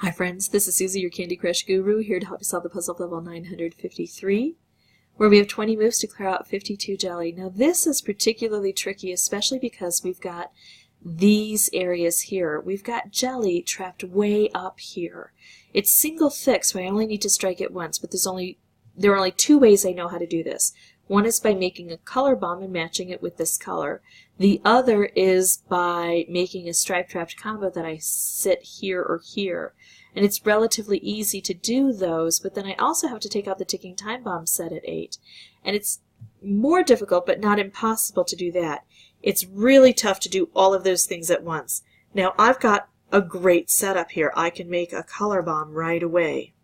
Hi friends, this is Suzy, your Candy Crush guru, here to help you solve the puzzle of level 953, where we have 20 moves to clear out 52 jelly. Now this is particularly tricky, especially because we've got these areas here. We've got jelly trapped way up here. It's single thick, so I only need to strike it once, but there are only two ways I know how to do this. One is by making a color bomb and matching it with this color. The other is by making a stripe trapped combo that I sit here or here. And it's relatively easy to do those, but then I also have to take out the ticking time bomb set at 8. And it's more difficult, but not impossible to do that. It's really tough to do all of those things at once. Now I've got a great setup here. I can make a color bomb right away.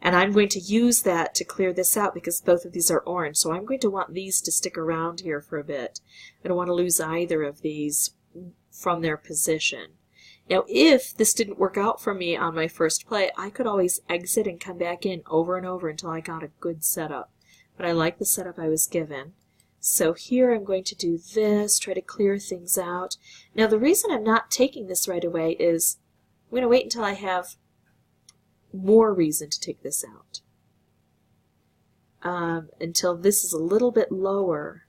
And I'm going to use that to clear this out because both of these are orange. So I'm going to want these to stick around here for a bit. I don't want to lose either of these from their position. Now if this didn't work out for me on my first play, I could always exit and come back in over and over until I got a good setup. But I like the setup I was given. So here I'm going to do this, try to clear things out. Now the reason I'm not taking this right away is I'm going to wait until I have more reason to take this out. Until this is a little bit lower.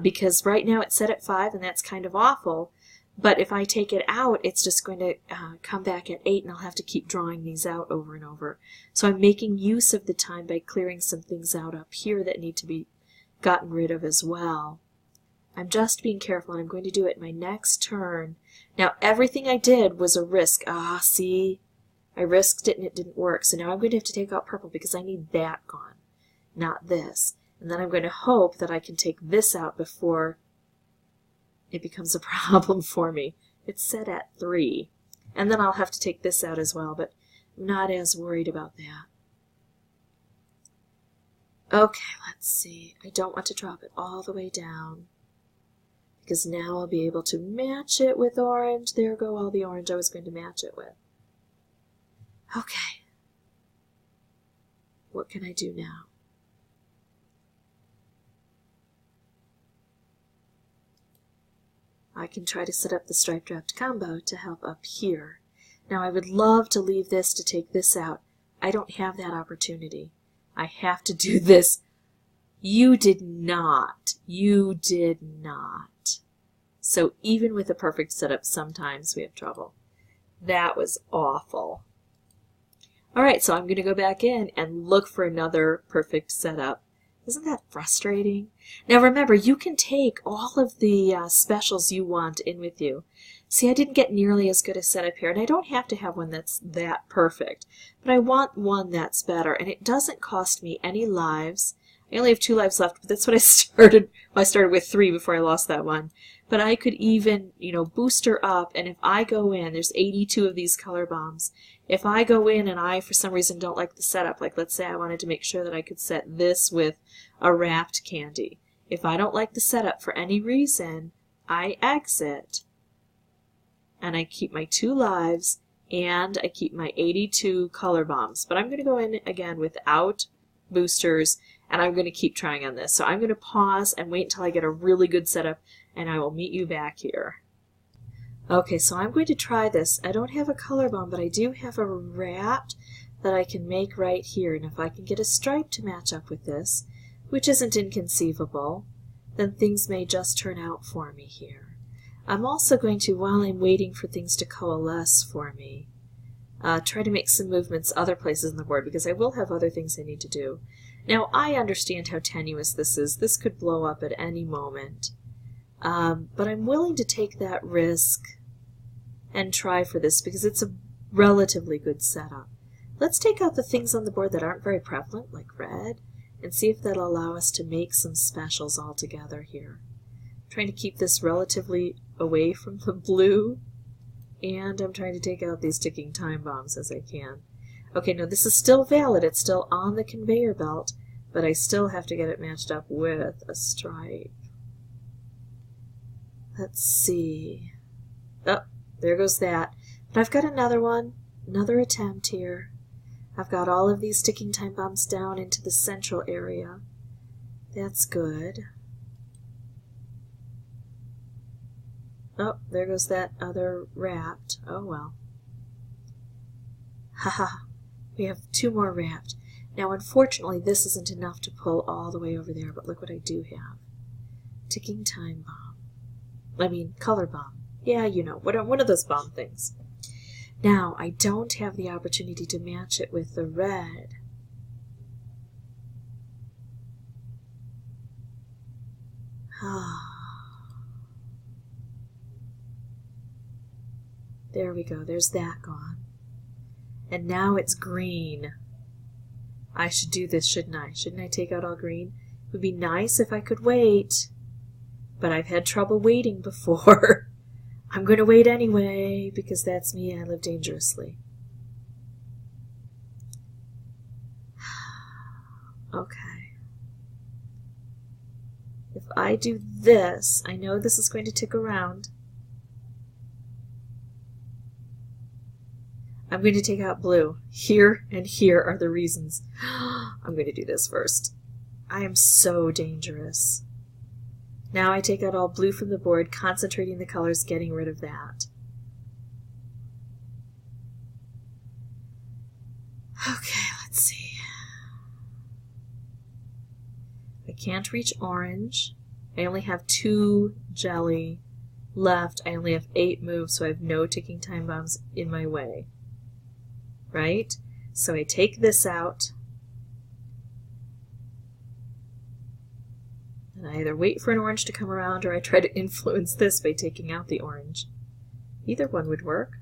Because right now it's set at 5 and that's kind of awful, but if I take it out it's just going to come back at 8 and I'll have to keep drawing these out over and over. So I'm making use of the time by clearing some things out up here that need to be gotten rid of as well. I'm just being careful and I'm going to do it my next turn. Now everything I did was a risk. See? I risked it and it didn't work. So now I'm going to have to take out purple because I need that gone, not this. And then I'm going to hope that I can take this out before it becomes a problem for me. It's set at 3. And then I'll have to take this out as well, but I'm not as worried about that. Okay, let's see. I don't want to drop it all the way down, because now I'll be able to match it with orange. There go all the orange I was going to match it with. Okay. What can I do now? I can try to set up the stripe trapped combo to help up here. Now I would love to leave this to take this out. I don't have that opportunity. I have to do this. You did not. You did not. So even with a perfect setup, sometimes we have trouble. That was awful. Alright, so I'm going to go back in and look for another perfect setup. Isn't that frustrating? Now remember, you can take all of the specials you want in with you. See, I didn't get nearly as good a setup here, and I don't have to have one that's that perfect, but I want one that's better, and it doesn't cost me any lives. I only have 2 lives left, but that's what I started. Well, I started with 3 before I lost that one. But I could even, boost her up, and if I go in, there's 82 of these color bombs. If I go in and I, for some reason, don't like the setup, like let's say I wanted to make sure that I could set this with a wrapped candy. If I don't like the setup for any reason, I exit, and I keep my 2 lives, and I keep my 82 color bombs. But I'm going to go in again without boosters, and I'm going to keep trying on this. So I'm going to pause and wait until I get a really good setup, and I will meet you back here. Okay, so I'm going to try this. I don't have a color bomb, but I do have a wrap that I can make right here. And if I can get a stripe to match up with this, which isn't inconceivable, then things may just turn out for me here. I'm also going to, while I'm waiting for things to coalesce for me, try to make some movements other places on the board, because I will have other things I need to do. Now, I understand how tenuous this is. This could blow up at any moment. But I'm willing to take that risk and try for this because it's a relatively good setup. Let's take out the things on the board that aren't very prevalent, like red, and see if that'll allow us to make some specials all together here. I'm trying to keep this relatively away from the blue, and I'm trying to take out these ticking time bombs as I can. Okay, no, this is still valid. It's still on the conveyor belt, but I still have to get it matched up with a stripe. Let's see. Oh, there goes that. But I've got another one, another attempt here. I've got all of these ticking time bombs down into the central area. That's good. Oh, there goes that other wrapped. Oh well. Haha, we have 2 more wrapped. Now unfortunately this isn't enough to pull all the way over there, but look what I do have. Ticking time bomb. I mean, color bomb. Yeah, you know, one of those bomb things. Now, I don't have the opportunity to match it with the red. There we go, there's that gone. And now it's green. I should do this, shouldn't I? Shouldn't I take out all green? It would be nice if I could wait. But I've had trouble waiting before. I'm going to wait anyway, because that's me, I live dangerously. Okay. If I do this, I know this is going to tick around. I'm going to take out blue. Here and here are the reasons. I'm going to do this first. I am so dangerous. Now I take out all blue from the board, concentrating the colors, getting rid of that. Okay, let's see. I can't reach orange. I only have 2 jelly left. I only have 8 moves, so I have no ticking time bombs in my way. Right? So I take this out. And I either wait for an orange to come around or I try to influence this by taking out the orange. Either one would work.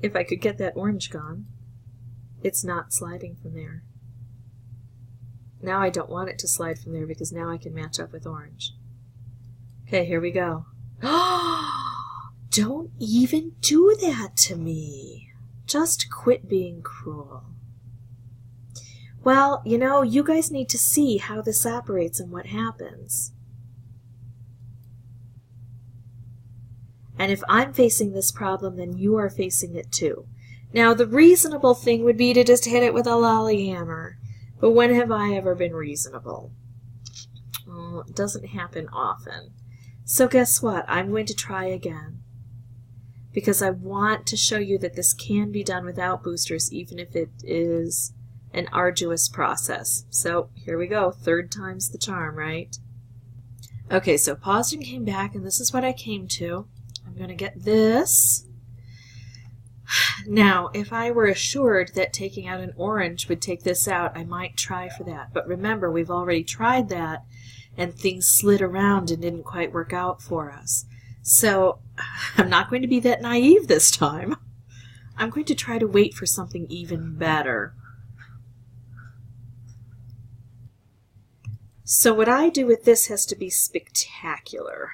If I could get that orange gone. It's not sliding from there. Now I don't want it to slide from there because now I can match up with orange. Okay, here we go. Don't even do that to me. Just quit being cruel. Well, you know, you guys need to see how this operates and what happens. And if I'm facing this problem, then you are facing it too. Now, the reasonable thing would be to just hit it with a lolly hammer. But when have I ever been reasonable? Oh, it doesn't happen often. So guess what? I'm going to try again. Because I want to show you that this can be done without boosters, even if it is an arduous process. So here we go. 3rd time's the charm, right? Okay, so paused and came back, and this is what I came to. I'm going to get this. Now, if I were assured that taking out an orange would take this out, I might try for that. But remember, we've already tried that, and things slid around and didn't quite work out for us. So I'm not going to be that naive this time. I'm going to try to wait for something even better. So what I do with this has to be spectacular.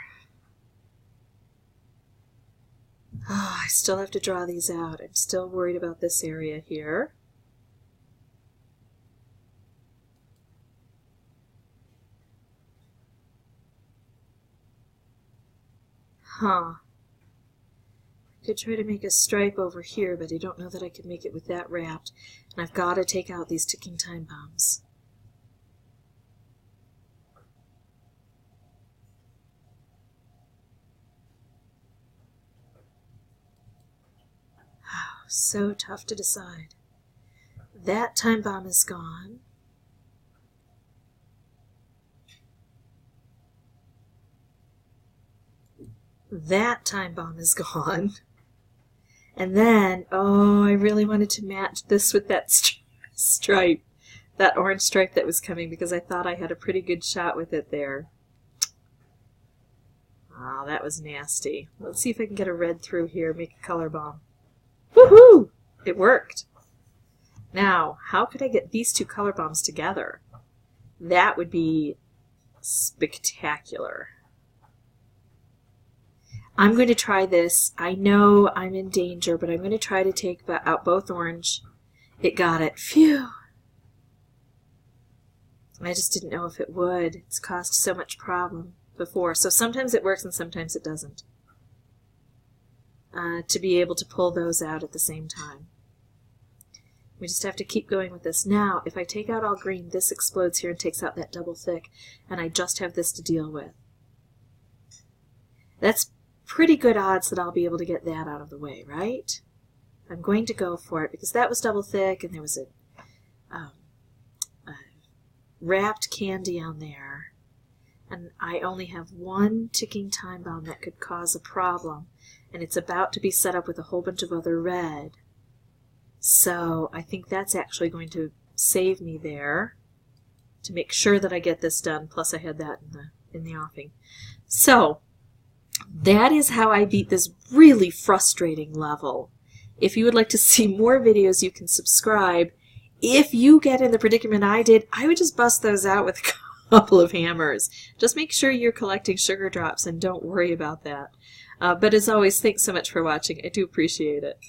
Oh, I still have to draw these out. I'm still worried about this area here. I could try to make a stripe over here, but I don't know that I could make it with that wrapped. And I've got to take out these ticking time bombs. So tough to decide. That time bomb is gone. That time bomb is gone. And then, oh, I really wanted to match this with that stripe, that orange stripe that was coming, because I thought I had a pretty good shot with it there. Oh, that was nasty. Let's see if I can get a red through here, make a color bomb. Woohoo! It worked. Now, how could I get these 2 color bombs together? That would be spectacular. I'm going to try this. I know I'm in danger, but I'm going to try to take out both orange. It got it. Phew! I just didn't know if it would. It's caused so much problem before. So sometimes it works and sometimes it doesn't. To be able to pull those out at the same time. We just have to keep going with this. Now, if I take out all green, this explodes here and takes out that double thick, and I just have this to deal with. That's pretty good odds that I'll be able to get that out of the way, right? I'm going to go for it because that was double thick and there was a wrapped candy on there. And I only have one ticking time bomb that could cause a problem. And it's about to be set up with a whole bunch of other red. So I think that's actually going to save me there to make sure that I get this done. Plus I had that in the offing. So that is how I beat this really frustrating level. If you would like to see more videos, you can subscribe. If you get in the predicament I did, I would just bust those out with a couple of hammers. Just make sure you're collecting sugar drops and don't worry about that. But as always, thanks so much for watching. I do appreciate it.